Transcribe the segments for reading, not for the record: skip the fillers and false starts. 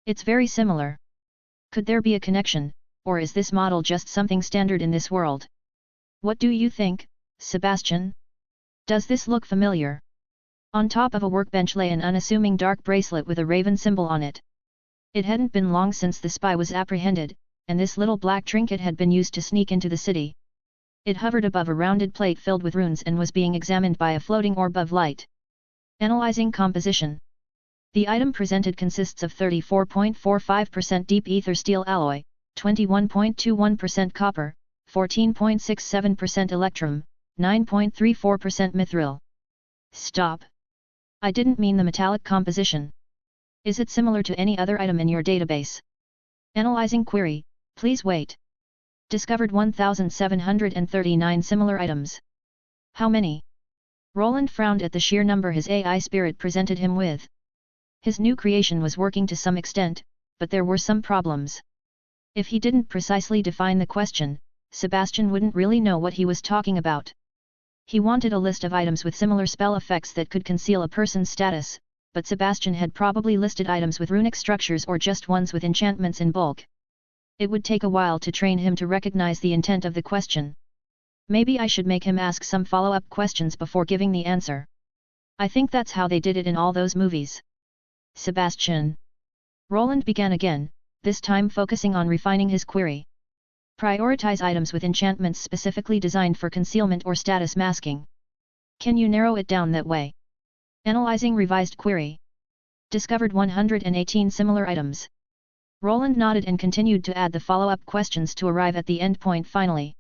It's very similar. Could there be a connection, or is this model just something standard in this world? What do you think, Sebastian? Does this look familiar? On top of a workbench lay an unassuming dark bracelet with a raven symbol on it. It hadn't been long since the spy was apprehended, and this little black trinket had been used to sneak into the city. It hovered above a rounded plate filled with runes and was being examined by a floating orb of light. Analyzing composition. The item presented consists of 34.45% deep ether steel alloy, 21.21% copper, 14.67% electrum, 9.34% mithril. Stop. I didn't mean the metallic composition. Is it similar to any other item in your database? Analyzing query, please wait. Discovered 1,739 similar items. How many? Roland frowned at the sheer number his AI spirit presented him with. His new creation was working to some extent, but there were some problems. If he didn't precisely define the question, Sebastian wouldn't really know what he was talking about. He wanted a list of items with similar spell effects that could conceal a person's status, but Sebastian had probably listed items with runic structures or just ones with enchantments in bulk. It would take a while to train him to recognize the intent of the question. Maybe I should make him ask some follow-up questions before giving the answer. I think that's how they did it in all those movies. Sebastian. Roland began again, this time focusing on refining his query. Prioritize items with enchantments specifically designed for concealment or status masking. Can you narrow it down that way? Analyzing revised query. Discovered 118 similar items. Roland nodded and continued to add the follow-up questions to arrive at the endpoint finally.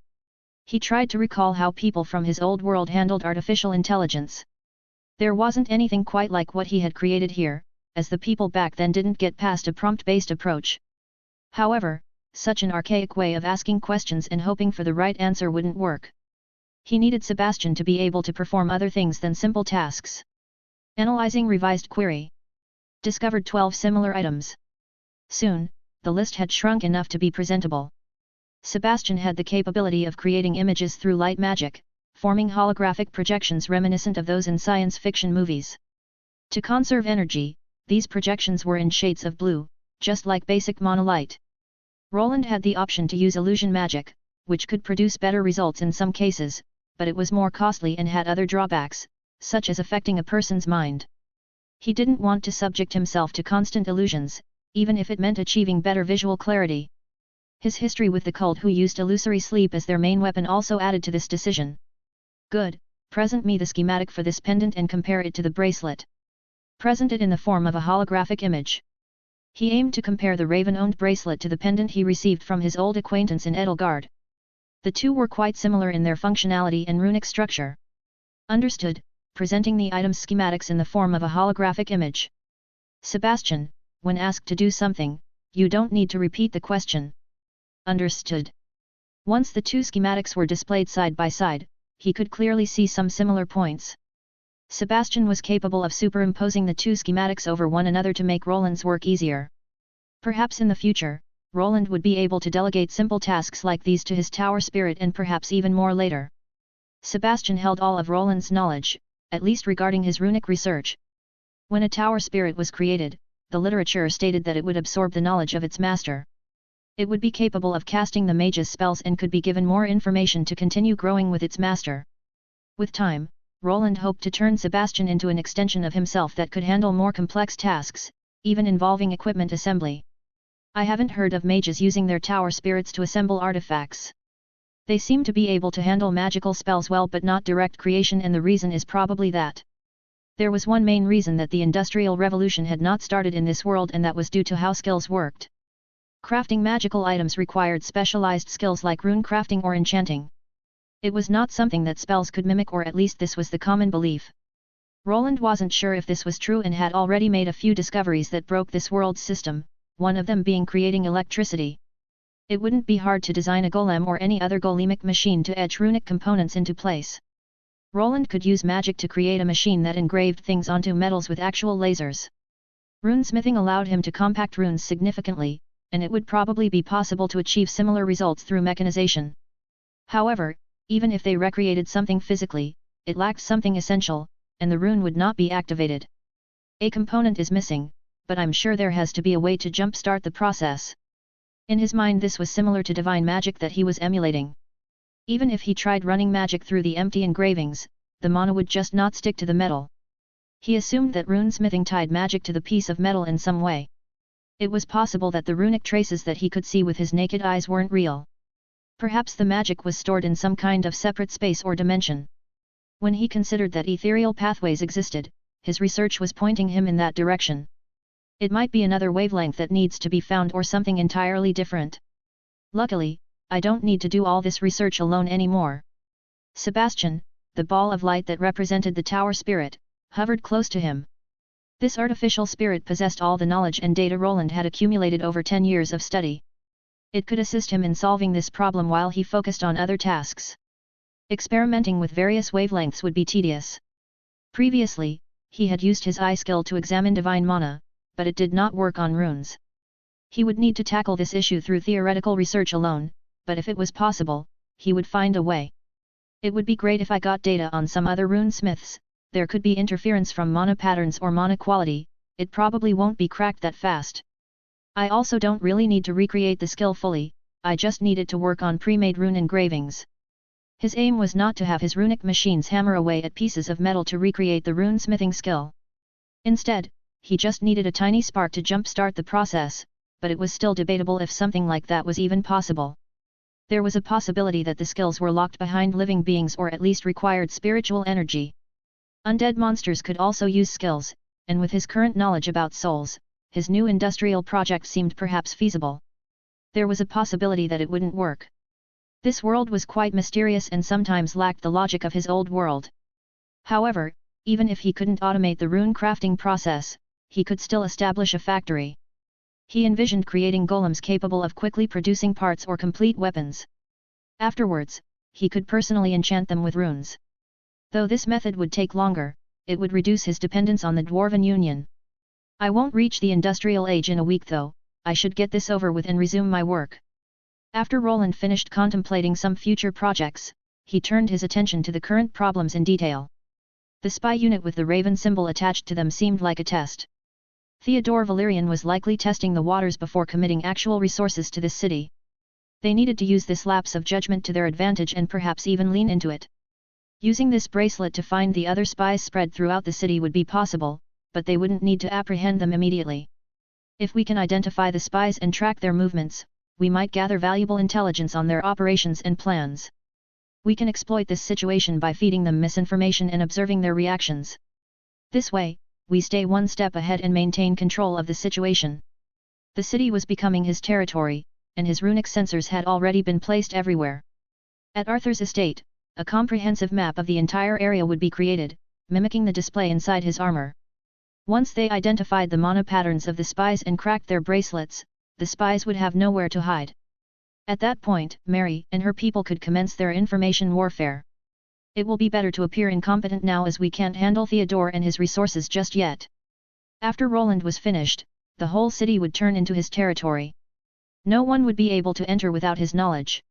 He tried to recall how people from his old world handled artificial intelligence. There wasn't anything quite like what he had created here, as the people back then didn't get past a prompt-based approach. However, such an archaic way of asking questions and hoping for the right answer wouldn't work. He needed Sebastian to be able to perform other things than simple tasks. Analyzing revised query. Discovered 12 similar items. Soon, the list had shrunk enough to be presentable. Sebastian had the capability of creating images through light magic, forming holographic projections reminiscent of those in science fiction movies. To conserve energy, these projections were in shades of blue, just like basic monolight. Roland had the option to use illusion magic, which could produce better results in some cases, but it was more costly and had other drawbacks, such as affecting a person's mind. He didn't want to subject himself to constant illusions, even if it meant achieving better visual clarity. His history with the cult who used illusory sleep as their main weapon also added to this decision. Good, present me the schematic for this pendant and compare it to the bracelet. Present it in the form of a holographic image. He aimed to compare the raven-owned bracelet to the pendant he received from his old acquaintance in Edelgard. The two were quite similar in their functionality and runic structure. Understood, presenting the item's schematics in the form of a holographic image. Sebastian, when asked to do something, you don't need to repeat the question. Understood. Once the two schematics were displayed side by side, he could clearly see some similar points. Sebastian was capable of superimposing the two schematics over one another to make Roland's work easier. Perhaps in the future, Roland would be able to delegate simple tasks like these to his tower spirit and perhaps even more later. Sebastian held all of Roland's knowledge, at least regarding his runic research. When a tower spirit was created, the literature stated that it would absorb the knowledge of its master. It would be capable of casting the mage's spells and could be given more information to continue growing with its master. With time, Roland hoped to turn Sebastian into an extension of himself that could handle more complex tasks, even involving equipment assembly. I haven't heard of mages using their tower spirits to assemble artifacts. They seem to be able to handle magical spells well but not direct creation, and the reason is probably that. There was one main reason that the Industrial Revolution had not started in this world, and that was due to how skills worked. Crafting magical items required specialized skills like rune crafting or enchanting. It was not something that spells could mimic, or at least this was the common belief. Roland wasn't sure if this was true and had already made a few discoveries that broke this world's system, one of them being creating electricity. It wouldn't be hard to design a golem or any other golemic machine to etch runic components into place. Roland could use magic to create a machine that engraved things onto metals with actual lasers. Runesmithing allowed him to compact runes significantly, and it would probably be possible to achieve similar results through mechanization. However, even if they recreated something physically, it lacked something essential, and the rune would not be activated. A component is missing, but I'm sure there has to be a way to jumpstart the process. In his mind this was similar to divine magic that he was emulating. Even if he tried running magic through the empty engravings, the mana would just not stick to the metal. He assumed that runesmithing tied magic to the piece of metal in some way. It was possible that the runic traces that he could see with his naked eyes weren't real. Perhaps the magic was stored in some kind of separate space or dimension. When he considered that ethereal pathways existed, his research was pointing him in that direction. It might be another wavelength that needs to be found or something entirely different. Luckily, I don't need to do all this research alone anymore. Sebastian, the ball of light that represented the tower spirit, hovered close to him. This artificial spirit possessed all the knowledge and data Roland had accumulated over 10 years of study. It could assist him in solving this problem while he focused on other tasks. Experimenting with various wavelengths would be tedious. Previously, he had used his eye skill to examine divine mana, but it did not work on runes. He would need to tackle this issue through theoretical research alone, but if it was possible, he would find a way. It would be great if I got data on some other runesmiths. There could be interference from mana patterns or mana quality, it probably won't be cracked that fast. I also don't really need to recreate the skill fully, I just need it to work on pre-made rune engravings. His aim was not to have his runic machines hammer away at pieces of metal to recreate the runesmithing skill. Instead, he just needed a tiny spark to jumpstart the process, but it was still debatable if something like that was even possible. There was a possibility that the skills were locked behind living beings or at least required spiritual energy. Undead monsters could also use skills, and with his current knowledge about souls, his new industrial project seemed perhaps feasible. There was a possibility that it wouldn't work. This world was quite mysterious and sometimes lacked the logic of his old world. However, even if he couldn't automate the rune crafting process, he could still establish a factory. He envisioned creating golems capable of quickly producing parts or complete weapons. Afterwards, he could personally enchant them with runes. Though this method would take longer, it would reduce his dependence on the Dwarven Union. I won't reach the industrial age in a week though, I should get this over with and resume my work. After Roland finished contemplating some future projects, he turned his attention to the current problems in detail. The spy unit with the raven symbol attached to them seemed like a test. Theodore Valerian was likely testing the waters before committing actual resources to this city. They needed to use this lapse of judgment to their advantage and perhaps even lean into it. Using this bracelet to find the other spies spread throughout the city would be possible, but they wouldn't need to apprehend them immediately. If we can identify the spies and track their movements, we might gather valuable intelligence on their operations and plans. We can exploit this situation by feeding them misinformation and observing their reactions. This way, we stay one step ahead and maintain control of the situation. The city was becoming his territory, and his runic sensors had already been placed everywhere. At Arthur's estate, a comprehensive map of the entire area would be created, mimicking the display inside his armor. Once they identified the mana patterns of the spies and cracked their bracelets, the spies would have nowhere to hide. At that point, Mary and her people could commence their information warfare. It will be better to appear incompetent now as we can't handle Theodore and his resources just yet. After Roland was finished, the whole city would turn into his territory. No one would be able to enter without his knowledge.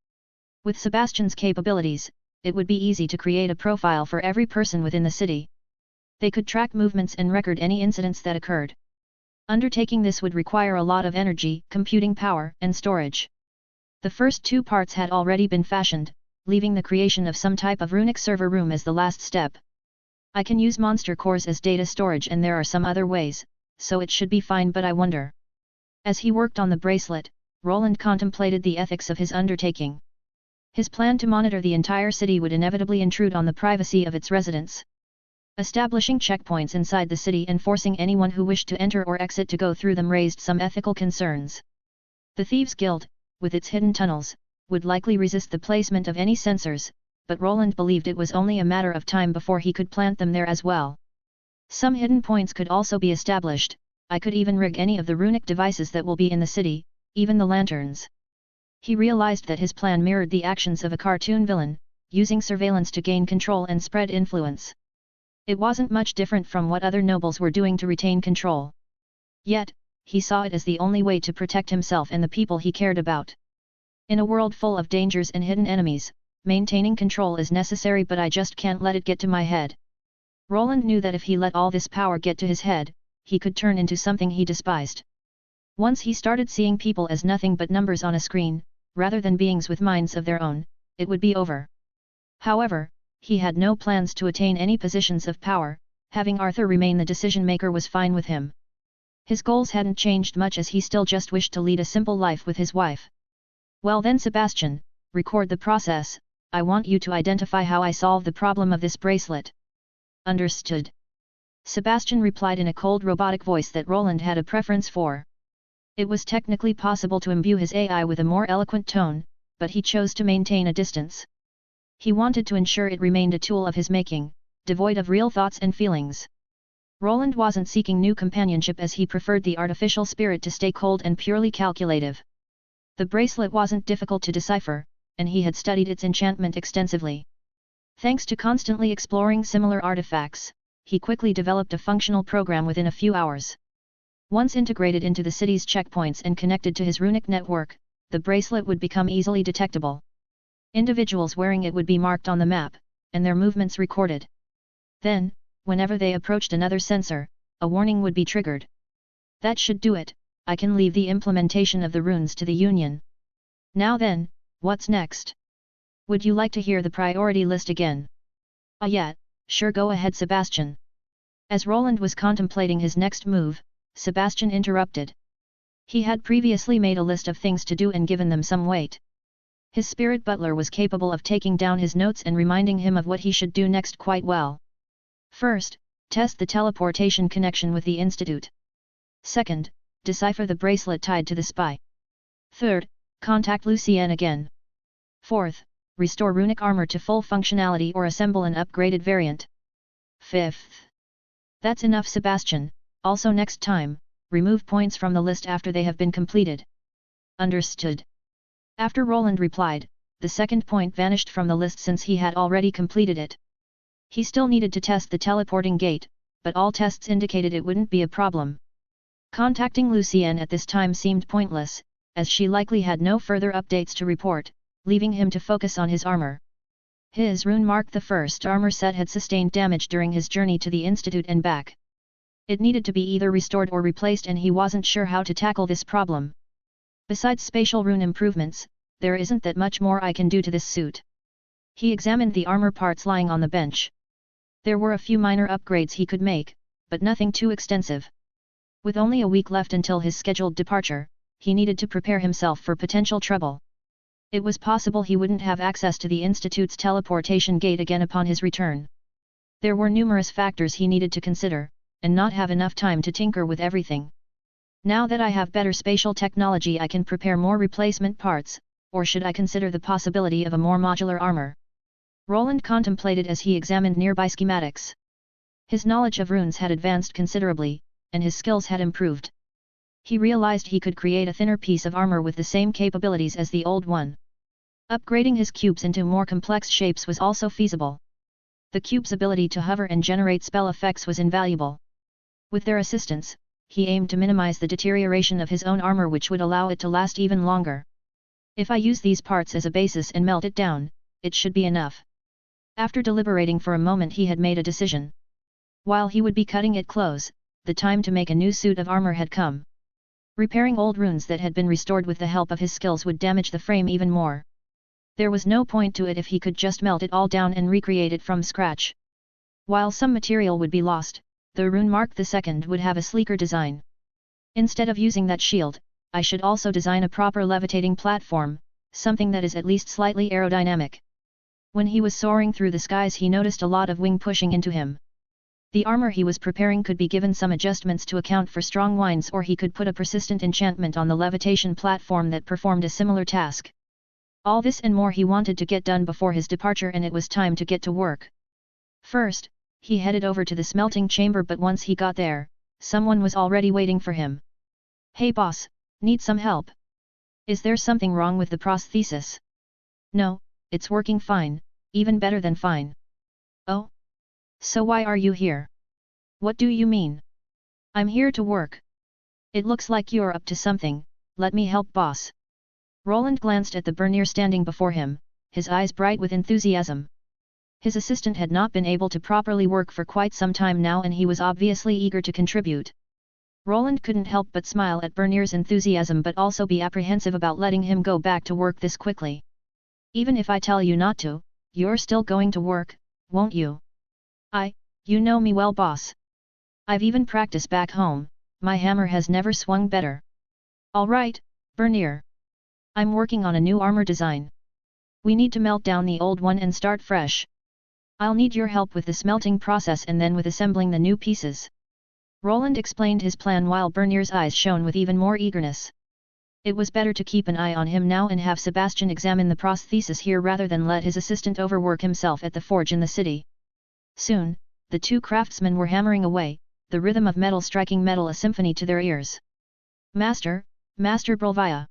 With Sebastian's capabilities, it would be easy to create a profile for every person within the city. They could track movements and record any incidents that occurred. Undertaking this would require a lot of energy, computing power, and storage. The first two parts had already been fashioned, leaving the creation of some type of runic server room as the last step. I can use monster cores as data storage and there are some other ways, so it should be fine, but I wonder. As he worked on the bracelet, Roland contemplated the ethics of his undertaking. His plan to monitor the entire city would inevitably intrude on the privacy of its residents. Establishing checkpoints inside the city and forcing anyone who wished to enter or exit to go through them raised some ethical concerns. The Thieves' Guild, with its hidden tunnels, would likely resist the placement of any sensors, but Roland believed it was only a matter of time before he could plant them there as well. Some hidden points could also be established. I could even rig any of the runic devices that will be in the city, even the lanterns. He realized that his plan mirrored the actions of a cartoon villain, using surveillance to gain control and spread influence. It wasn't much different from what other nobles were doing to retain control. Yet, he saw it as the only way to protect himself and the people he cared about. In a world full of dangers and hidden enemies, maintaining control is necessary, but I just can't let it get to my head. Roland knew that if he let all this power get to his head, he could turn into something he despised. Once he started seeing people as nothing but numbers on a screen, rather than beings with minds of their own, it would be over. However, he had no plans to attain any positions of power, having Arthur remain the decision-maker was fine with him. His goals hadn't changed much as he still just wished to lead a simple life with his wife. Well then Sebastian, record the process, I want you to identify how I solve the problem of this bracelet. Understood. Sebastian replied in a cold robotic voice that Roland had a preference for. It was technically possible to imbue his AI with a more eloquent tone, but he chose to maintain a distance. He wanted to ensure it remained a tool of his making, devoid of real thoughts and feelings. Roland wasn't seeking new companionship as he preferred the artificial spirit to stay cold and purely calculative. The bracelet wasn't difficult to decipher, and he had studied its enchantment extensively. Thanks to constantly exploring similar artifacts, he quickly developed a functional program within a few hours. Once integrated into the city's checkpoints and connected to his runic network, the bracelet would become easily detectable. Individuals wearing it would be marked on the map, and their movements recorded. Then, whenever they approached another sensor, a warning would be triggered. That should do it, I can leave the implementation of the runes to the Union. Now then, what's next? Would you like to hear the priority list again? Yeah, sure, go ahead Sebastian. As Roland was contemplating his next move, Sebastian interrupted. He had previously made a list of things to do and given them some weight. His spirit butler was capable of taking down his notes and reminding him of what he should do next quite well. First, test the teleportation connection with the Institute. Second, decipher the bracelet tied to the spy. Third, contact Lucienne again. Fourth, restore runic armor to full functionality or assemble an upgraded variant. Fifth. That's enough Sebastian, also next time, remove points from the list after they have been completed. Understood. After Roland replied, the second point vanished from the list since he had already completed it. He still needed to test the teleporting gate, but all tests indicated it wouldn't be a problem. Contacting Lucienne at this time seemed pointless, as she likely had no further updates to report, leaving him to focus on his armor. His rune mark the first armor set had sustained damage during his journey to the Institute and back. It needed to be either restored or replaced and he wasn't sure how to tackle this problem. Besides spatial rune improvements, there isn't that much more I can do to this suit. He examined the armor parts lying on the bench. There were a few minor upgrades he could make, but nothing too extensive. With only a week left until his scheduled departure, he needed to prepare himself for potential trouble. It was possible he wouldn't have access to the Institute's teleportation gate again upon his return. There were numerous factors he needed to consider, and not have enough time to tinker with everything. Now that I have better spatial technology I can prepare more replacement parts, or should I consider the possibility of a more modular armor? Roland contemplated as he examined nearby schematics. His knowledge of runes had advanced considerably, and his skills had improved. He realized he could create a thinner piece of armor with the same capabilities as the old one. Upgrading his cubes into more complex shapes was also feasible. The cube's ability to hover and generate spell effects was invaluable. With their assistance, he aimed to minimize the deterioration of his own armor which would allow it to last even longer. If I use these parts as a basis and melt it down, it should be enough. After deliberating for a moment he had made a decision. While he would be cutting it close, the time to make a new suit of armor had come. Repairing old runes that had been restored with the help of his skills would damage the frame even more. There was no point to it if he could just melt it all down and recreate it from scratch. While some material would be lost, the rune mark II would have a sleeker design. Instead of using that shield, I should also design a proper levitating platform, something that is at least slightly aerodynamic. When he was soaring through the skies he noticed a lot of wing pushing into him. The armor he was preparing could be given some adjustments to account for strong winds or he could put a persistent enchantment on the levitation platform that performed a similar task. All this and more he wanted to get done before his departure and it was time to get to work. First, he headed over to the smelting chamber but once he got there, someone was already waiting for him. Hey boss, need some help? Is there something wrong with the prosthesis? No, it's working fine, even better than fine. Oh? So why are you here? What do you mean? I'm here to work. It looks like you're up to something, let me help boss. Roland glanced at the Bernier standing before him, his eyes bright with enthusiasm. His assistant had not been able to properly work for quite some time now and he was obviously eager to contribute. Roland couldn't help but smile at Bernier's enthusiasm but also be apprehensive about letting him go back to work this quickly. Even if I tell you not to, you're still going to work, won't you? You know me well, boss. I've even practiced back home, my hammer has never swung better. Alright, Bernier. I'm working on a new armor design. We need to melt down the old one and start fresh. I'll need your help with the smelting process and then with assembling the new pieces. Roland explained his plan while Bernier's eyes shone with even more eagerness. It was better to keep an eye on him now and have Sebastian examine the prosthesis here rather than let his assistant overwork himself at the forge in the city. Soon, the two craftsmen were hammering away, the rhythm of metal striking metal a symphony to their ears. Master, Master Brovia.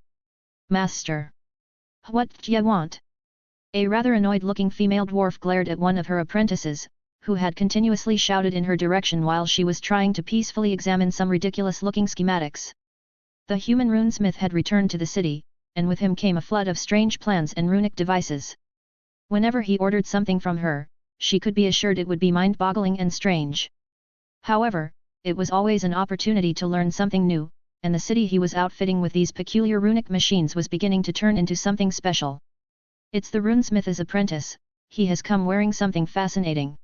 Master. What d'ya want? A rather annoyed-looking female dwarf glared at one of her apprentices, who had continuously shouted in her direction while she was trying to peacefully examine some ridiculous-looking schematics. The human runesmith had returned to the city, and with him came a flood of strange plans and runic devices. Whenever he ordered something from her, she could be assured it would be mind-boggling and strange. However, it was always an opportunity to learn something new, and the city he was outfitting with these peculiar runic machines was beginning to turn into something special. It's the runesmith's apprentice, he has come wearing something fascinating.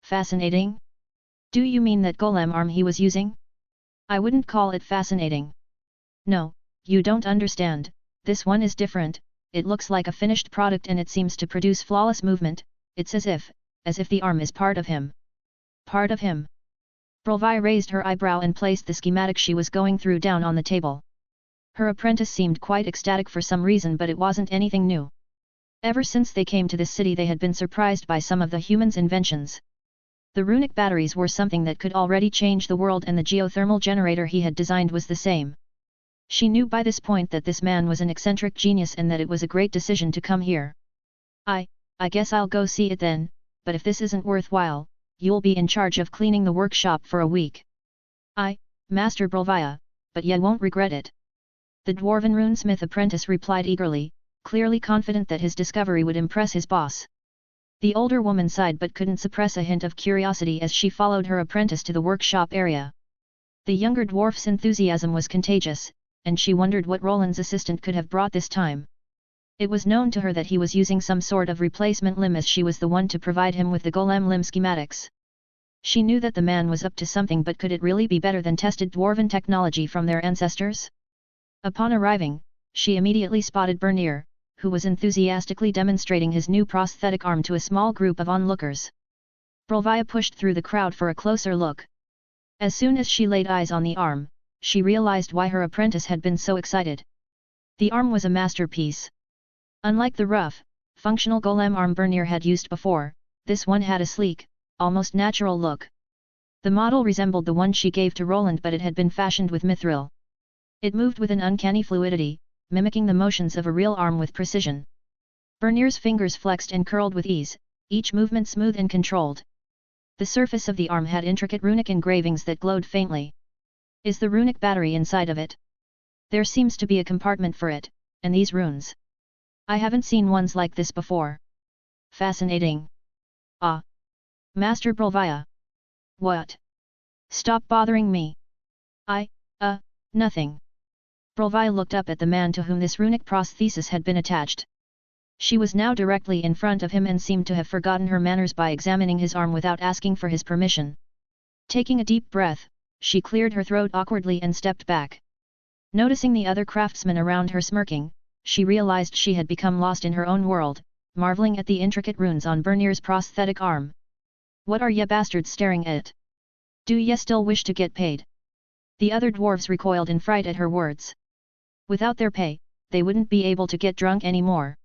Fascinating? Do you mean that golem arm he was using? I wouldn't call it fascinating. No, you don't understand, this one is different, it looks like a finished product and it seems to produce flawless movement, it's as if the arm is part of him. Part of him? Brovia raised her eyebrow and placed the schematic she was going through down on the table. Her apprentice seemed quite ecstatic for some reason, but it wasn't anything new. Ever since they came to this city they had been surprised by some of the humans' inventions. The runic batteries were something that could already change the world and the geothermal generator he had designed was the same. She knew by this point that this man was an eccentric genius and that it was a great decision to come here. I guess I'll go see it then, but if this isn't worthwhile, you'll be in charge of cleaning the workshop for a week. Master Brovia, but you won't regret it. The dwarven runesmith apprentice replied eagerly, clearly confident that his discovery would impress his boss. The older woman sighed but couldn't suppress a hint of curiosity as she followed her apprentice to the workshop area. The younger dwarf's enthusiasm was contagious, and she wondered what Roland's assistant could have brought this time. It was known to her that he was using some sort of replacement limb as she was the one to provide him with the golem limb schematics. She knew that the man was up to something, but could it really be better than tested dwarven technology from their ancestors? Upon arriving, she immediately spotted Bernier, who was enthusiastically demonstrating his new prosthetic arm to a small group of onlookers. Brovia pushed through the crowd for a closer look. As soon as she laid eyes on the arm, she realized why her apprentice had been so excited. The arm was a masterpiece. Unlike the rough, functional golem arm Bernier had used before, this one had a sleek, almost natural look. The model resembled the one she gave to Roland, but it had been fashioned with mithril. It moved with an uncanny fluidity, mimicking the motions of a real arm with precision. Bernier's fingers flexed and curled with ease, each movement smooth and controlled. The surface of the arm had intricate runic engravings that glowed faintly. Is the runic battery inside of it? There seems to be a compartment for it, and these runes. I haven't seen ones like this before. Fascinating. Master Brovia. What? Stop bothering me. Nothing. Brovia looked up at the man to whom this runic prosthesis had been attached. She was now directly in front of him and seemed to have forgotten her manners by examining his arm without asking for his permission. Taking a deep breath, she cleared her throat awkwardly and stepped back. Noticing the other craftsmen around her smirking, she realized she had become lost in her own world, marveling at the intricate runes on Bernier's prosthetic arm. What are ya bastards staring at? Do ya still wish to get paid? The other dwarves recoiled in fright at her words. Without their pay, they wouldn't be able to get drunk anymore.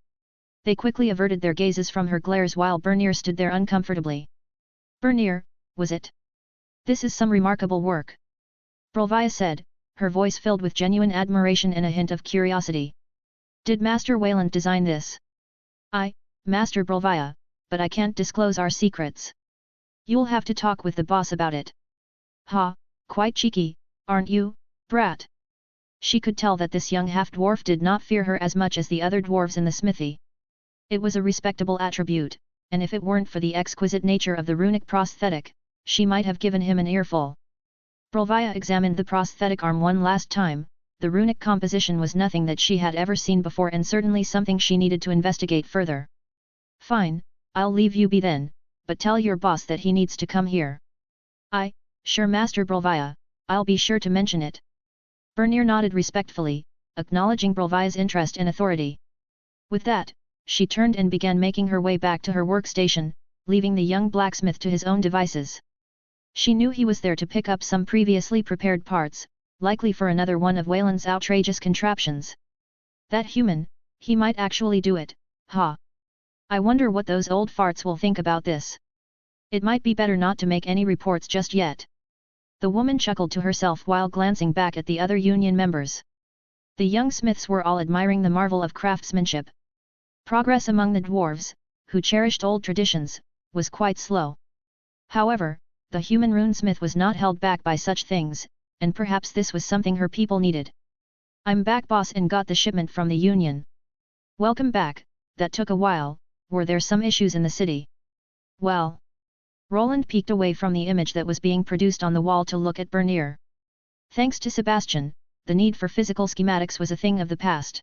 They quickly averted their gazes from her glares while Bernier stood there uncomfortably. Bernier, was it? This is some remarkable work. Brovia said, her voice filled with genuine admiration and a hint of curiosity. Did Master Wayland design this? Master Brovia, but I can't disclose our secrets. You'll have to talk with the boss about it. Quite cheeky, aren't you, brat? She could tell that this young half-dwarf did not fear her as much as the other dwarves in the smithy. It was a respectable attribute, and if it weren't for the exquisite nature of the runic prosthetic, she might have given him an earful. Brolvia examined the prosthetic arm one last time. The runic composition was nothing that she had ever seen before and certainly something she needed to investigate further. Fine, I'll leave you be then, but tell your boss that he needs to come here. Sure Master Brolvia, I'll be sure to mention it. Bernier nodded respectfully, acknowledging Brolvia's interest and authority. With that, she turned and began making her way back to her workstation, leaving the young blacksmith to his own devices. She knew he was there to pick up some previously prepared parts, likely for another one of Wayland's outrageous contraptions. That human, he might actually do it, ha! I wonder what those old farts will think about this. It might be better not to make any reports just yet. The woman chuckled to herself while glancing back at the other union members. The young smiths were all admiring the marvel of craftsmanship. Progress among the dwarves, who cherished old traditions, was quite slow. However, the human runesmith was not held back by such things, and perhaps this was something her people needed. I'm back boss and got the shipment from the union. Welcome back, that took a while, were there some issues in the city? Well. Roland peeked away from the image that was being produced on the wall to look at Bernier. Thanks to Sebastian, the need for physical schematics was a thing of the past.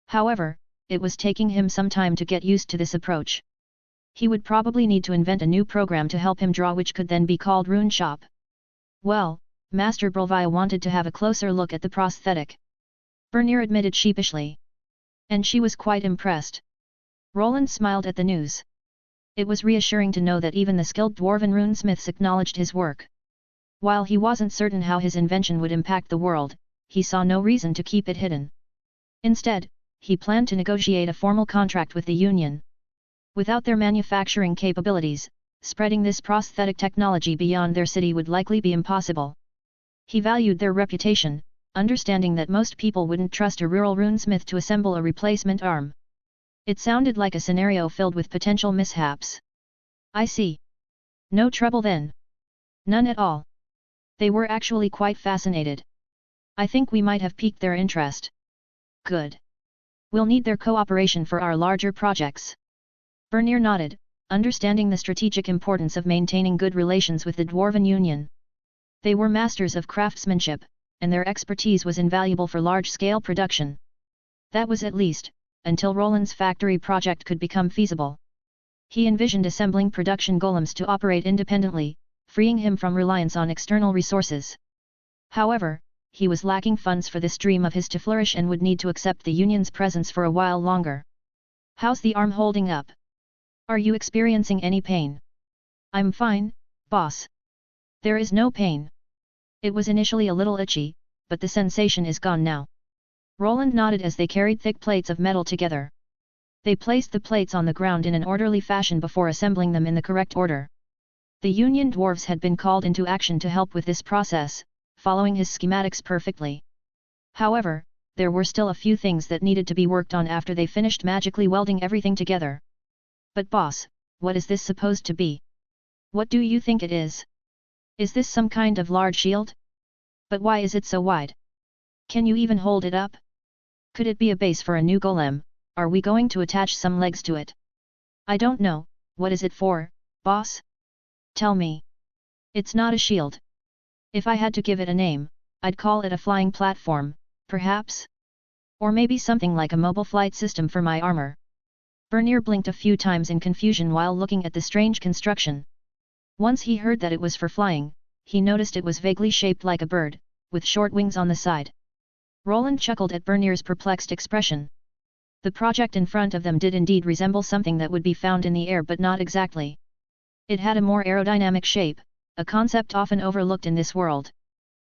However, it was taking him some time to get used to this approach. He would probably need to invent a new program to help him draw, which could then be called Rune Shop. Well, Master Brolvia wanted to have a closer look at the prosthetic. Bernier admitted sheepishly. And she was quite impressed. Roland smiled at the news. It was reassuring to know that even the skilled dwarven runesmiths acknowledged his work. While he wasn't certain how his invention would impact the world, he saw no reason to keep it hidden. Instead, he planned to negotiate a formal contract with the union. Without their manufacturing capabilities, spreading this prosthetic technology beyond their city would likely be impossible. He valued their reputation, understanding that most people wouldn't trust a rural runesmith to assemble a replacement arm. It sounded like a scenario filled with potential mishaps. I see. No trouble then. None at all. They were actually quite fascinated. I think we might have piqued their interest. Good. We'll need their cooperation for our larger projects. Bernier nodded, understanding the strategic importance of maintaining good relations with the Dwarven Union. They were masters of craftsmanship, and their expertise was invaluable for large-scale production. That was at least, until Roland's factory project could become feasible. He envisioned assembling production golems to operate independently, freeing him from reliance on external resources. However, he was lacking funds for this dream of his to flourish and would need to accept the union's presence for a while longer. How's the arm holding up? Are you experiencing any pain? I'm fine, boss. There is no pain. It was initially a little itchy, but the sensation is gone now. Roland nodded as they carried thick plates of metal together. They placed the plates on the ground in an orderly fashion before assembling them in the correct order. The Union dwarves had been called into action to help with this process, following his schematics perfectly. However, there were still a few things that needed to be worked on after they finished magically welding everything together. But boss, what is this supposed to be? What do you think it is? Is this some kind of large shield? But why is it so wide? Can you even hold it up? Could it be a base for a new golem? Are we going to attach some legs to it? I don't know, what is it for, boss? Tell me. It's not a shield. If I had to give it a name, I'd call it a flying platform, perhaps? Or maybe something like a mobile flight system for my armor. Bernier blinked a few times in confusion while looking at the strange construction. Once he heard that it was for flying, he noticed it was vaguely shaped like a bird, with short wings on the side. Roland chuckled at Bernier's perplexed expression. The project in front of them did indeed resemble something that would be found in the air, but not exactly. It had a more aerodynamic shape, a concept often overlooked in this world.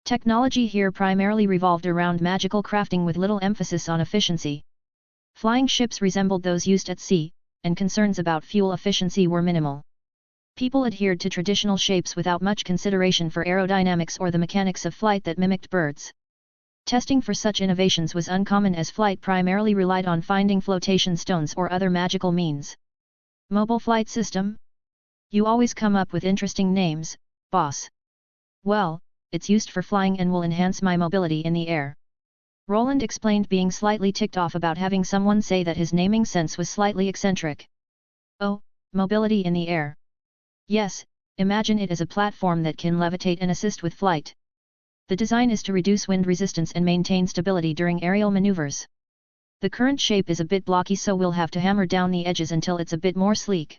Technology here primarily revolved around magical crafting with little emphasis on efficiency. Flying ships resembled those used at sea, and concerns about fuel efficiency were minimal. People adhered to traditional shapes without much consideration for aerodynamics or the mechanics of flight that mimicked birds. Testing for such innovations was uncommon as flight primarily relied on finding flotation stones or other magical means. Mobile flight system? You always come up with interesting names, boss. Well, it's used for flying and will enhance my mobility in the air. Roland explained, being slightly ticked off about having someone say that his naming sense was slightly eccentric. Oh, mobility in the air. Yes, imagine it as a platform that can levitate and assist with flight. The design is to reduce wind resistance and maintain stability during aerial maneuvers. The current shape is a bit blocky, so we'll have to hammer down the edges until it's a bit more sleek.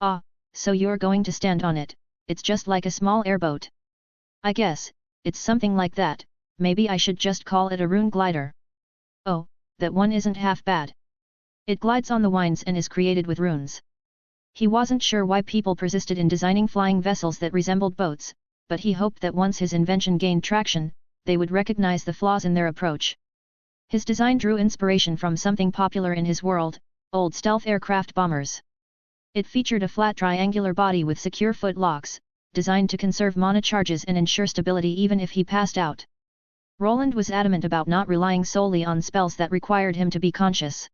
Ah, so you're going to stand on it. It's just like a small airboat. I guess, it's something like that. Maybe I should just call it a rune glider. Oh, that one isn't half bad. It glides on the winds and is created with runes. He wasn't sure why people persisted in designing flying vessels that resembled boats, but he hoped that once his invention gained traction, they would recognize the flaws in their approach. His design drew inspiration from something popular in his world, old stealth aircraft bombers. It featured a flat triangular body with secure foot locks, designed to conserve mana charges and ensure stability even if he passed out. Roland was adamant about not relying solely on spells that required him to be conscious.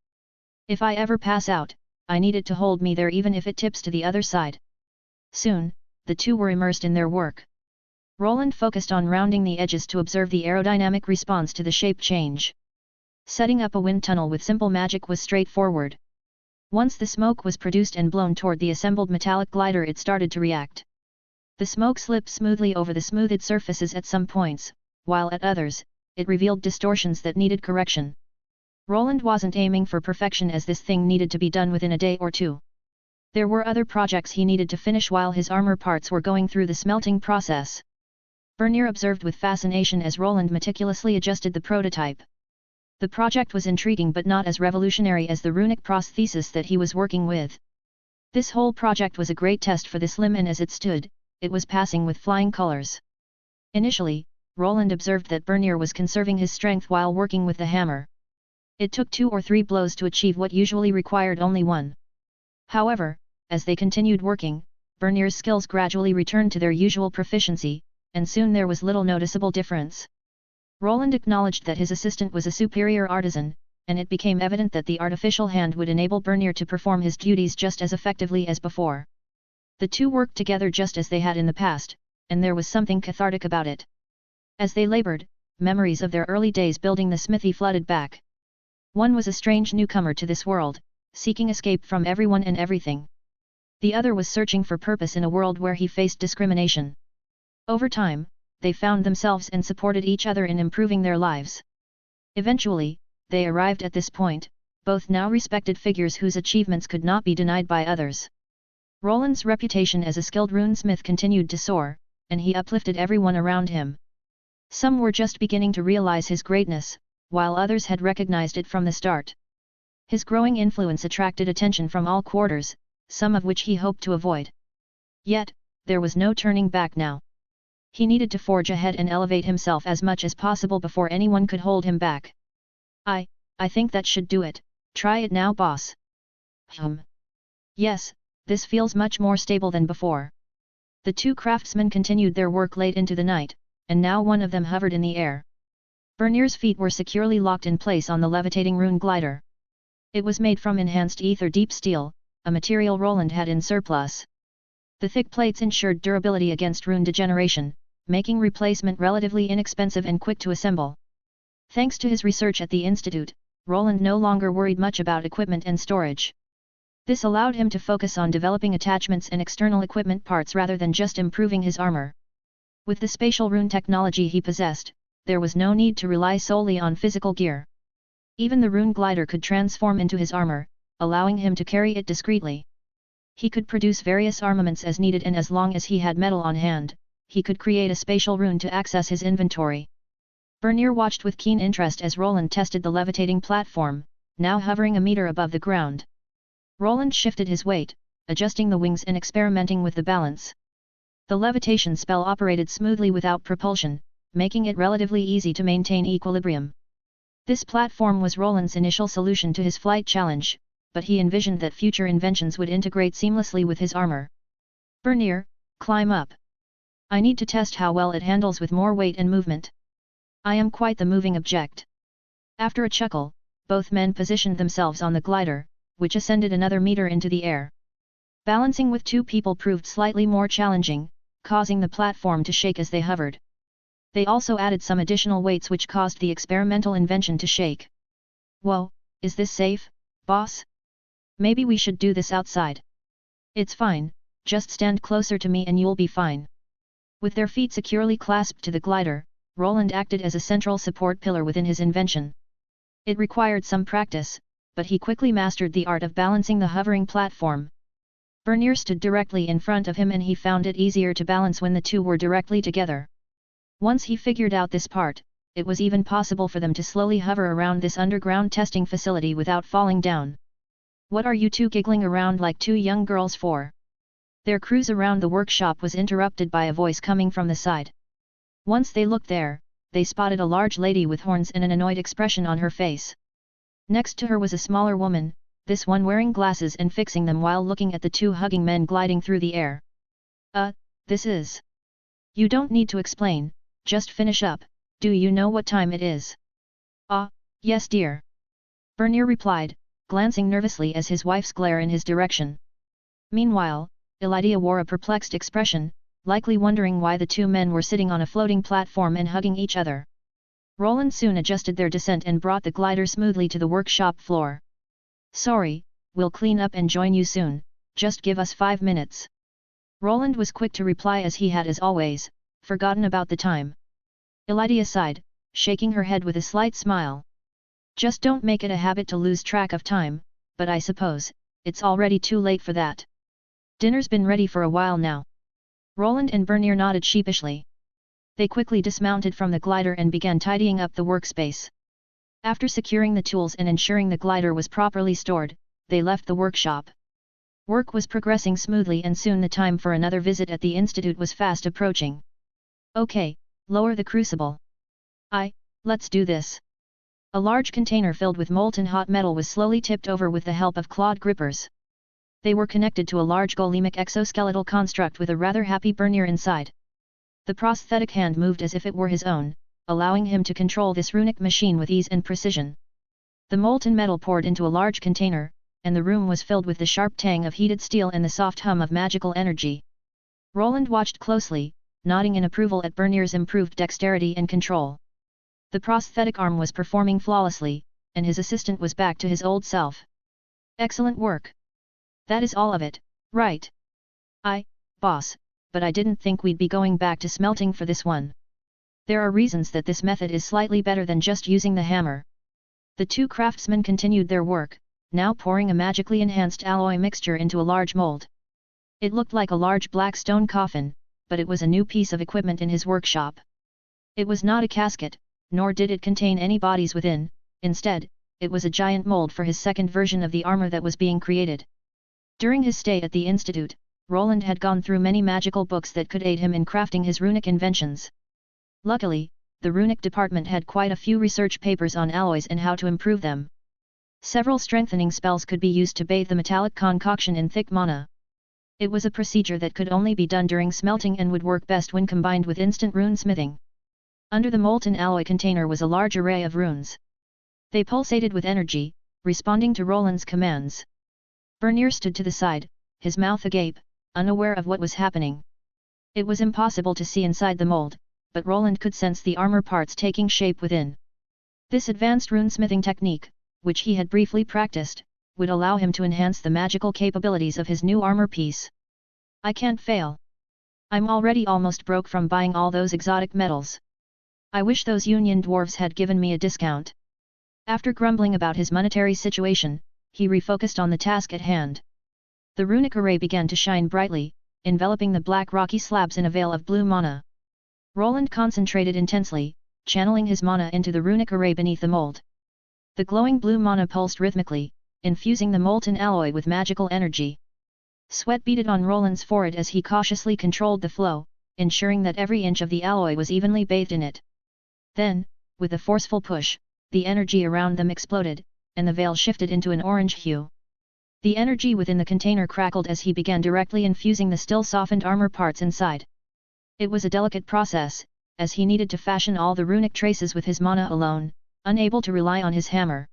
If I ever pass out, I need it to hold me there even if it tips to the other side. Soon, the two were immersed in their work. Roland focused on rounding the edges to observe the aerodynamic response to the shape change. Setting up a wind tunnel with simple magic was straightforward. Once the smoke was produced and blown toward the assembled metallic glider, it started to react. The smoke slipped smoothly over the smoothed surfaces at some points, while at others, it revealed distortions that needed correction. Roland wasn't aiming for perfection, as this thing needed to be done within a day or two. There were other projects he needed to finish while his armor parts were going through the smelting process. Bernier observed with fascination as Roland meticulously adjusted the prototype. The project was intriguing but not as revolutionary as the runic prosthesis that he was working with. This whole project was a great test for this limb, and as it stood, it was passing with flying colors. Initially, Roland observed that Bernier was conserving his strength while working with the hammer. It took 2 or 3 blows to achieve what usually required only 1. However, as they continued working, Bernier's skills gradually returned to their usual proficiency, and soon there was little noticeable difference. Roland acknowledged that his assistant was a superior artisan, and it became evident that the artificial hand would enable Bernier to perform his duties just as effectively as before. The two worked together just as they had in the past, and there was something cathartic about it. As they labored, memories of their early days building the smithy flooded back. One was a strange newcomer to this world, seeking escape from everyone and everything. The other was searching for purpose in a world where he faced discrimination. Over time, they found themselves and supported each other in improving their lives. Eventually, they arrived at this point, both now respected figures whose achievements could not be denied by others. Roland's reputation as a skilled runesmith continued to soar, and he uplifted everyone around him. Some were just beginning to realize his greatness, while others had recognized it from the start. His growing influence attracted attention from all quarters, some of which he hoped to avoid. Yet, there was no turning back now. He needed to forge ahead and elevate himself as much as possible before anyone could hold him back. I think that should do it. Try it now, boss. Yes, this feels much more stable than before. The two craftsmen continued their work late into the night, and now one of them hovered in the air. Bernier's feet were securely locked in place on the levitating rune glider. It was made from enhanced ether deep steel, a material Roland had in surplus. The thick plates ensured durability against rune degeneration, making replacement relatively inexpensive and quick to assemble. Thanks to his research at the Institute, Roland no longer worried much about equipment and storage. This allowed him to focus on developing attachments and external equipment parts rather than just improving his armor. With the spatial rune technology he possessed, there was no need to rely solely on physical gear. Even the rune glider could transform into his armor, allowing him to carry it discreetly. He could produce various armaments as needed, and as long as he had metal on hand, he could create a spatial rune to access his inventory. Bernier watched with keen interest as Roland tested the levitating platform, now hovering a meter above the ground. Roland shifted his weight, adjusting the wings and experimenting with the balance. The levitation spell operated smoothly without propulsion, making it relatively easy to maintain equilibrium. This platform was Roland's initial solution to his flight challenge, but he envisioned that future inventions would integrate seamlessly with his armor. Bernier, climb up. I need to test how well it handles with more weight and movement. I am quite the moving object. After a chuckle, both men positioned themselves on the glider, which ascended another meter into the air. Balancing with two people proved slightly more challenging, causing the platform to shake as they hovered. They also added some additional weights which caused the experimental invention to shake. Whoa, is this safe, boss? Maybe we should do this outside. It's fine, just stand closer to me and you'll be fine. With their feet securely clasped to the glider, Roland acted as a central support pillar within his invention. It required some practice, but he quickly mastered the art of balancing the hovering platform. Bernier stood directly in front of him and he found it easier to balance when the two were directly together. Once he figured out this part, it was even possible for them to slowly hover around this underground testing facility without falling down. "What are you two giggling around like two young girls for?" Their cruise around the workshop was interrupted by a voice coming from the side. Once they looked there, they spotted a large lady with horns and an annoyed expression on her face. Next to her was a smaller woman, this one wearing glasses and fixing them while looking at the two hugging men gliding through the air. This is... You don't need to explain, just finish up, do you know what time it is?" Yes dear. Bernier replied, glancing nervously as his wife's glare in his direction. Meanwhile, Elydia wore a perplexed expression, likely wondering why the two men were sitting on a floating platform and hugging each other. Roland soon adjusted their descent and brought the glider smoothly to the workshop floor. "Sorry, we'll clean up and join you soon, just give us 5 minutes." Roland was quick to reply as he had as always, forgotten about the time. Elydia sighed, shaking her head with a slight smile. "Just don't make it a habit to lose track of time, but I suppose, it's already too late for that. Dinner's been ready for a while now." Roland and Bernier nodded sheepishly. They quickly dismounted from the glider and began tidying up the workspace. After securing the tools and ensuring the glider was properly stored, they left the workshop. Work was progressing smoothly and soon the time for another visit at the institute was fast approaching. "Okay, lower the crucible." Let's do this." A large container filled with molten hot metal was slowly tipped over with the help of clawed grippers. They were connected to a large golemic exoskeletal construct with a rather happy Bernier inside. The prosthetic hand moved as if it were his own, allowing him to control this runic machine with ease and precision. The molten metal poured into a large container, and the room was filled with the sharp tang of heated steel and the soft hum of magical energy. Roland watched closely, nodding in approval at Bernier's improved dexterity and control. The prosthetic arm was performing flawlessly, and his assistant was back to his old self. "Excellent work. That is all of it, right?" Boss, but I didn't think we'd be going back to smelting for this one." "There are reasons that this method is slightly better than just using the hammer." The two craftsmen continued their work, now pouring a magically enhanced alloy mixture into a large mold. It looked like a large black stone coffin, but it was a new piece of equipment in his workshop. It was not a casket, nor did it contain any bodies within, instead, it was a giant mold for his second version of the armor that was being created. During his stay at the institute, Roland had gone through many magical books that could aid him in crafting his runic inventions. Luckily, the runic department had quite a few research papers on alloys and how to improve them. Several strengthening spells could be used to bathe the metallic concoction in thick mana. It was a procedure that could only be done during smelting and would work best when combined with instant runesmithing. Under the molten alloy container was a large array of runes. They pulsated with energy, responding to Roland's commands. Bernier stood to the side, his mouth agape, unaware of what was happening. It was impossible to see inside the mold, but Roland could sense the armor parts taking shape within. This advanced runesmithing technique, which he had briefly practiced, would allow him to enhance the magical capabilities of his new armor piece. "I can't fail. I'm already almost broke from buying all those exotic metals. I wish those Union dwarves had given me a discount." After grumbling about his monetary situation, he refocused on the task at hand. The runic array began to shine brightly, enveloping the black rocky slabs in a veil of blue mana. Roland concentrated intensely, channeling his mana into the runic array beneath the mold. The glowing blue mana pulsed rhythmically, infusing the molten alloy with magical energy. Sweat beaded on Roland's forehead as he cautiously controlled the flow, ensuring that every inch of the alloy was evenly bathed in it. Then, with a forceful push, the energy around them exploded, and the veil shifted into an orange hue. The energy within the container crackled as he began directly infusing the still softened armor parts inside. It was a delicate process, as he needed to fashion all the runic traces with his mana alone, unable to rely on his hammer.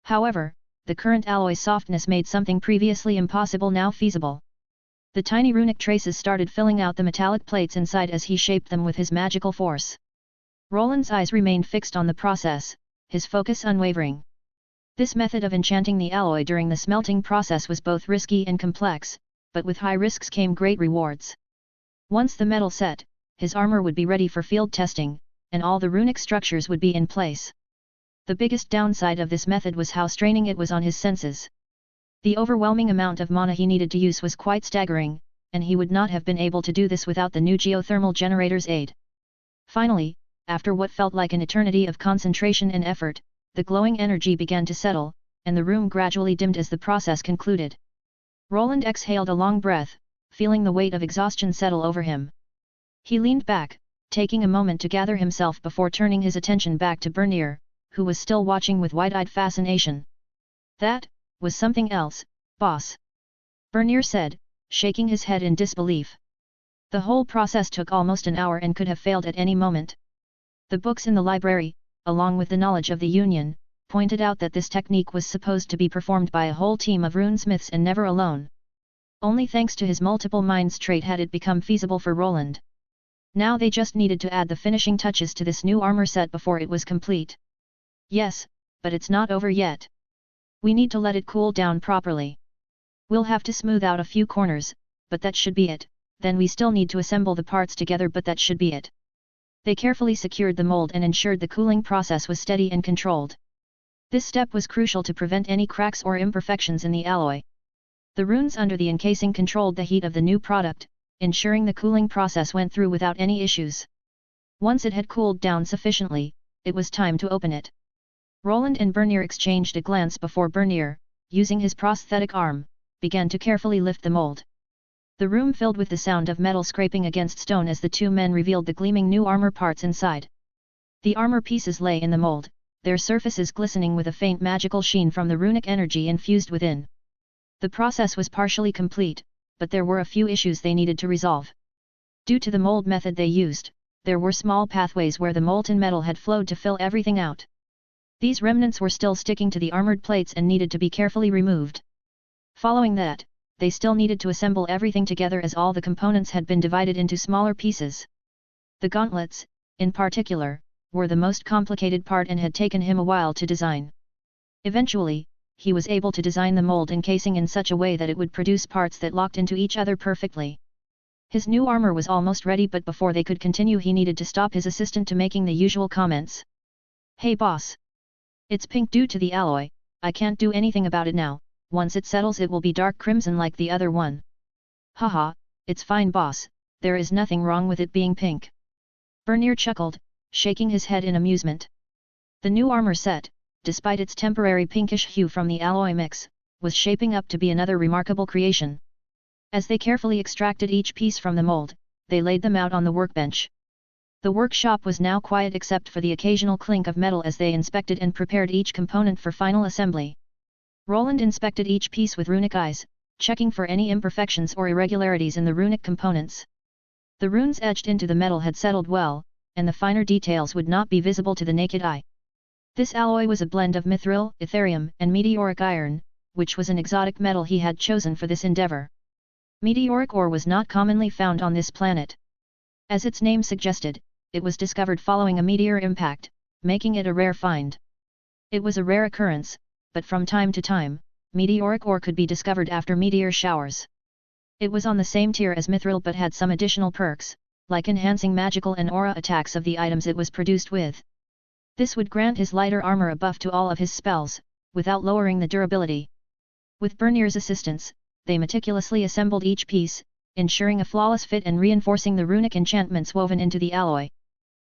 However, the current alloy softness made something previously impossible now feasible. The tiny runic traces started filling out the metallic plates inside as he shaped them with his magical force. Roland's eyes remained fixed on the process, his focus unwavering. This method of enchanting the alloy during the smelting process was both risky and complex, but with high risks came great rewards. Once the metal set, his armor would be ready for field testing, and all the runic structures would be in place. The biggest downside of this method was how straining it was on his senses. The overwhelming amount of mana he needed to use was quite staggering, and he would not have been able to do this without the new geothermal generator's aid. Finally, after what felt like an eternity of concentration and effort, the glowing energy began to settle, and the room gradually dimmed as the process concluded. Roland exhaled a long breath, feeling the weight of exhaustion settle over him. He leaned back, taking a moment to gather himself before turning his attention back to Bernier, who was still watching with wide-eyed fascination. "That was something else, boss," Bernier said, shaking his head in disbelief. The whole process took almost an hour and could have failed at any moment. The books in the library, along with the knowledge of the Union, pointed out that this technique was supposed to be performed by a whole team of runesmiths and never alone. Only thanks to his multiple minds trait had it become feasible for Roland. Now they just needed to add the finishing touches to this new armor set before it was complete. "Yes, but it's not over yet. We need to let it cool down properly. We'll have to smooth out a few corners, but that should be it. Then we still need to assemble the parts together, but that should be it." They carefully secured the mold and ensured the cooling process was steady and controlled. This step was crucial to prevent any cracks or imperfections in the alloy. The runes under the encasing controlled the heat of the new product, ensuring the cooling process went through without any issues. Once it had cooled down sufficiently, it was time to open it. Roland and Bernier exchanged a glance before Bernier, using his prosthetic arm, began to carefully lift the mold. The room filled with the sound of metal scraping against stone as the two men revealed the gleaming new armor parts inside. The armor pieces lay in the mold, their surfaces glistening with a faint magical sheen from the runic energy infused within. The process was partially complete, but there were a few issues they needed to resolve. Due to the mold method they used, there were small pathways where the molten metal had flowed to fill everything out. These remnants were still sticking to the armored plates and needed to be carefully removed. Following that, they still needed to assemble everything together as all the components had been divided into smaller pieces. The gauntlets, in particular, were the most complicated part and had taken him a while to design. Eventually, he was able to design the mold encasing in such a way that it would produce parts that locked into each other perfectly. His new armor was almost ready, but before they could continue he needed to stop his assistant to making the usual comments. "Hey boss! It's pink due to the alloy, I can't do anything about it now, once it settles it will be dark crimson like the other one." "Haha, it's fine boss, there is nothing wrong with it being pink." Bernier chuckled, shaking his head in amusement. The new armor set, despite its temporary pinkish hue from the alloy mix, was shaping up to be another remarkable creation. As they carefully extracted each piece from the mold, they laid them out on the workbench. The workshop was now quiet except for the occasional clink of metal as they inspected and prepared each component for final assembly. Roland inspected each piece with runic eyes, checking for any imperfections or irregularities in the runic components. The runes etched into the metal had settled well, and the finer details would not be visible to the naked eye. This alloy was a blend of mithril, etherium, and meteoric iron, which was an exotic metal he had chosen for this endeavor. Meteoric ore was not commonly found on this planet. As its name suggested, it was discovered following a meteor impact, making it a rare find. It was a rare occurrence, but from time to time, meteoric ore could be discovered after meteor showers. It was on the same tier as mithril but had some additional perks, like enhancing magical and aura attacks of the items it was produced with. This would grant his lighter armor a buff to all of his spells, without lowering the durability. With Bernier's assistance, they meticulously assembled each piece, ensuring a flawless fit and reinforcing the runic enchantments woven into the alloy.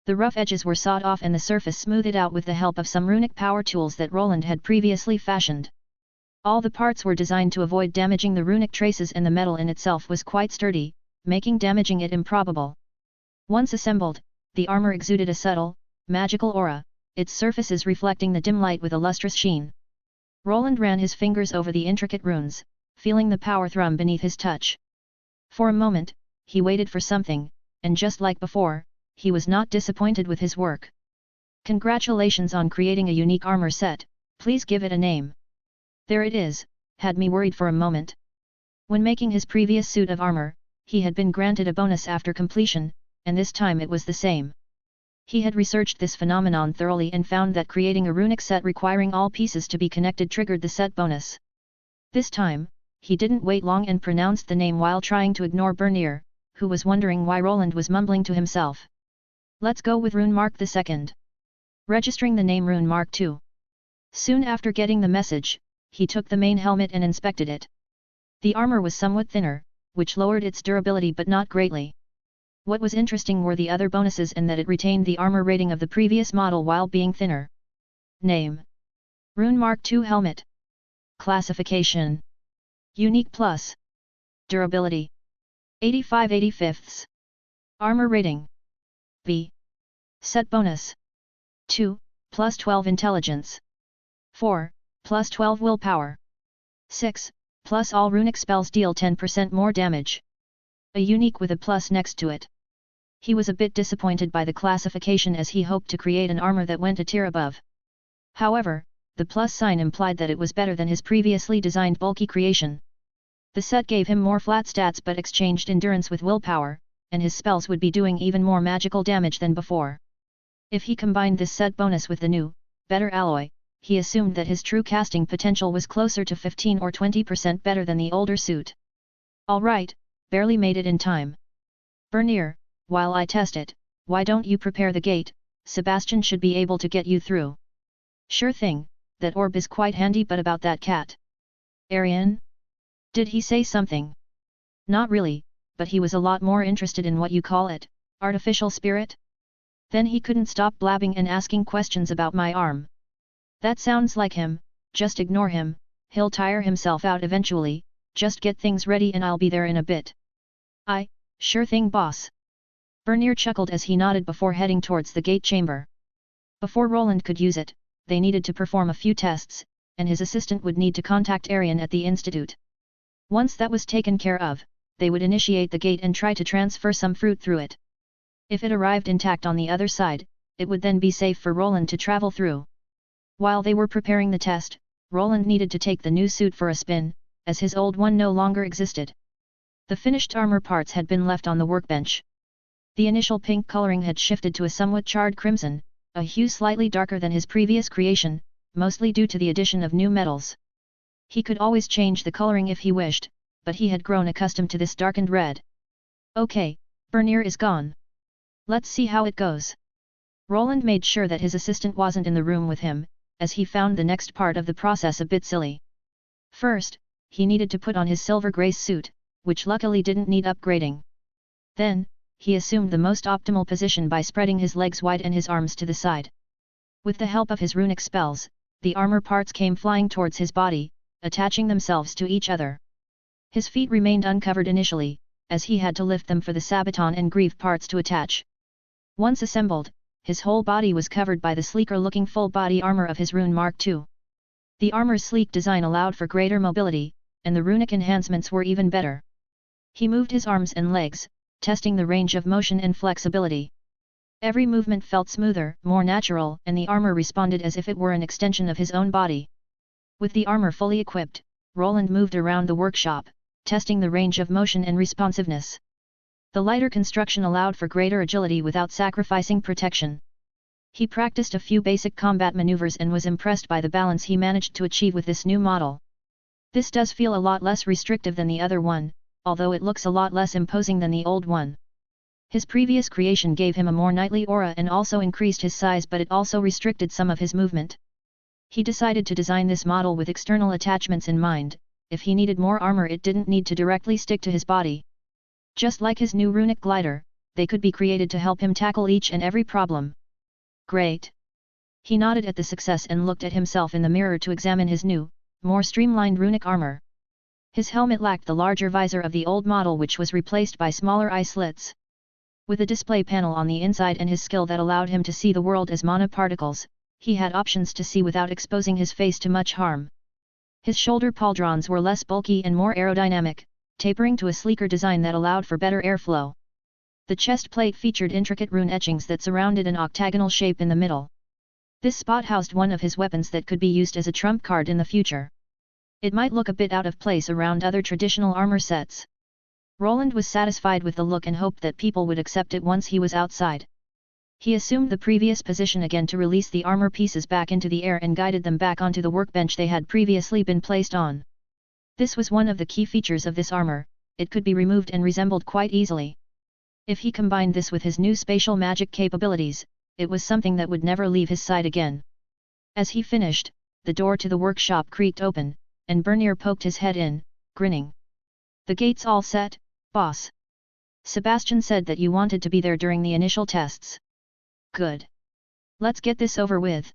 The rough edges were sawed off and the surface smoothed out with the help of some runic power tools that Roland had previously fashioned. All the parts were designed to avoid damaging the runic traces, and the metal in itself was quite sturdy, making damaging it improbable. Once assembled, the armor exuded a subtle, magical aura, its surfaces reflecting the dim light with a lustrous sheen. Roland ran his fingers over the intricate runes, feeling the power thrum beneath his touch. For a moment, he waited for something, and just like before, he was not disappointed with his work. "Congratulations on creating a unique armor set, please give it a name." "There it is," had me worried for a moment. When making his previous suit of armor, he had been granted a bonus after completion, and this time it was the same. He had researched this phenomenon thoroughly and found that creating a runic set requiring all pieces to be connected triggered the set bonus. This time, he didn't wait long and pronounced the name while trying to ignore Bernier, who was wondering why Roland was mumbling to himself. Let's go with Rune Mark II. Registering the name Rune Mark II. Soon after getting the message, he took the main helmet and inspected it. The armor was somewhat thinner, which lowered its durability but not greatly. What was interesting were the other bonuses and that it retained the armor rating of the previous model while being thinner. Name: Rune Mark II Helmet. Classification: Unique Plus. Durability: 85/85. Armor rating: B. Set bonus: 2, plus 12 intelligence. 4, plus 12 willpower. 6, plus all runic spells deal 10% more damage. A unique with a plus next to it. He was a bit disappointed by the classification as he hoped to create an armor that went a tier above. However, the plus sign implied that it was better than his previously designed bulky creation. The set gave him more flat stats but exchanged endurance with willpower, and his spells would be doing even more magical damage than before. If he combined this set bonus with the new, better alloy, he assumed that his true casting potential was closer to 15 or 20% better than the older suit. Alright, barely made it in time. Bernier, while I test it, why don't you prepare the gate? Sebastian should be able to get you through. Sure thing, that orb is quite handy, but about that cat. Arian? Did he say something? Not really, but he was a lot more interested in what you call it, artificial spirit? Then he couldn't stop blabbing and asking questions about my arm. That sounds like him, just ignore him, he'll tire himself out eventually, just get things ready and I'll be there in a bit. Sure thing boss. Bernier chuckled as he nodded before heading towards the gate chamber. Before Roland could use it, they needed to perform a few tests, and his assistant would need to contact Arian at the institute. Once that was taken care of, they would initiate the gate and try to transfer some fruit through it. If it arrived intact on the other side, it would then be safe for Roland to travel through. While they were preparing the test, Roland needed to take the new suit for a spin, as his old one no longer existed. The finished armor parts had been left on the workbench. The initial pink coloring had shifted to a somewhat charred crimson, a hue slightly darker than his previous creation, mostly due to the addition of new metals. He could always change the coloring if he wished, but he had grown accustomed to this darkened red. Okay, Bernier is gone. Let's see how it goes. Roland made sure that his assistant wasn't in the room with him, as he found the next part of the process a bit silly. First, he needed to put on his silver grace suit, which luckily didn't need upgrading. Then, he assumed the most optimal position by spreading his legs wide and his arms to the side. With the help of his runic spells, the armor parts came flying towards his body, attaching themselves to each other. His feet remained uncovered initially, as he had to lift them for the sabaton and greave parts to attach. Once assembled, his whole body was covered by the sleeker-looking full-body armor of his Rune Mark II. The armor's sleek design allowed for greater mobility, and the runic enhancements were even better. He moved his arms and legs, testing the range of motion and flexibility. Every movement felt smoother, more natural, and the armor responded as if it were an extension of his own body. With the armor fully equipped, Roland moved around the workshop, testing the range of motion and responsiveness. The lighter construction allowed for greater agility without sacrificing protection. He practiced a few basic combat maneuvers and was impressed by the balance he managed to achieve with this new model. This does feel a lot less restrictive than the other one, although it looks a lot less imposing than the old one. His previous creation gave him a more knightly aura and also increased his size, but it also restricted some of his movement. He decided to design this model with external attachments in mind. If he needed more armor, it didn't need to directly stick to his body. Just like his new runic glider, they could be created to help him tackle each and every problem. Great! He nodded at the success and looked at himself in the mirror to examine his new, more streamlined runic armor. His helmet lacked the larger visor of the old model, which was replaced by smaller eye slits. With a display panel on the inside and his skill that allowed him to see the world as monoparticles, he had options to see without exposing his face to much harm. His shoulder pauldrons were less bulky and more aerodynamic, tapering to a sleeker design that allowed for better airflow. The chest plate featured intricate rune etchings that surrounded an octagonal shape in the middle. This spot housed one of his weapons that could be used as a trump card in the future. It might look a bit out of place around other traditional armor sets. Roland was satisfied with the look and hoped that people would accept it once he was outside. He assumed the previous position again to release the armor pieces back into the air and guided them back onto the workbench they had previously been placed on. This was one of the key features of this armor, it could be removed and reassembled quite easily. If he combined this with his new spatial magic capabilities, it was something that would never leave his side again. As he finished, the door to the workshop creaked open, and Bernier poked his head in, grinning. "The gate's all set, boss. Sebastian said that you wanted to be there during the initial tests. Good. Let's get this over with."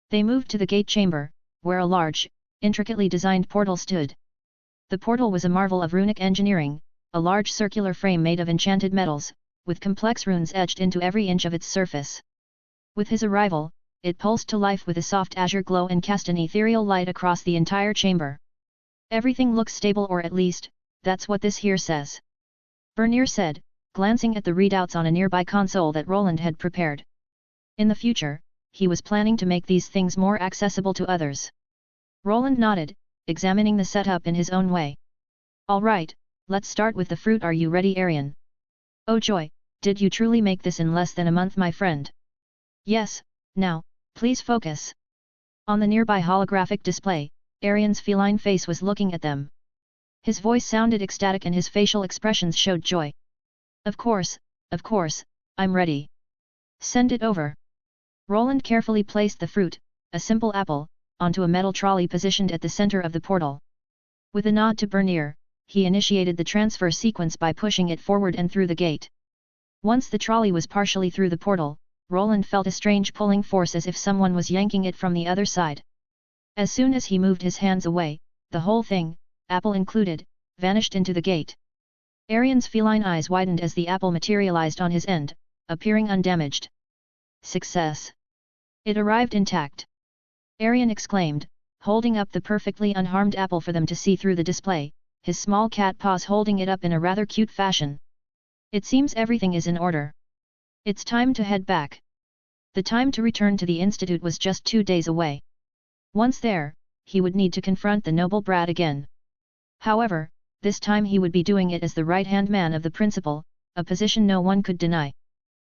They moved to the gate chamber, where a large, intricately designed portal stood. The portal was a marvel of runic engineering, a large circular frame made of enchanted metals, with complex runes etched into every inch of its surface. With his arrival, it pulsed to life with a soft azure glow and cast an ethereal light across the entire chamber. "Everything looks stable, or at least, that's what this here says," Bernier said, glancing at the readouts on a nearby console that Roland had prepared. In the future, he was planning to make these things more accessible to others. Roland nodded, examining the setup in his own way. "All right, let's start with the fruit. Are you ready, Arian?" "Oh joy, did you truly make this in less than a month, my friend?" "Yes, now, please focus." On the nearby holographic display, Arian's feline face was looking at them. His voice sounded ecstatic and his facial expressions showed joy. Of course, I'm ready. Send it over." Roland carefully placed the fruit, a simple apple, onto a metal trolley positioned at the center of the portal. With a nod to Bernier, he initiated the transfer sequence by pushing it forward and through the gate. Once the trolley was partially through the portal, Roland felt a strange pulling force as if someone was yanking it from the other side. As soon as he moved his hands away, the whole thing, apple included, vanished into the gate. Arian's feline eyes widened as the apple materialized on his end, appearing undamaged. "Success! It arrived intact!" Arian exclaimed, holding up the perfectly unharmed apple for them to see through the display, his small cat paws holding it up in a rather cute fashion. "It seems everything is in order. It's time to head back." The time to return to the Institute was just 2 days away. Once there, he would need to confront the noble brat again. However, this time he would be doing it as the right-hand man of the principal, a position no one could deny.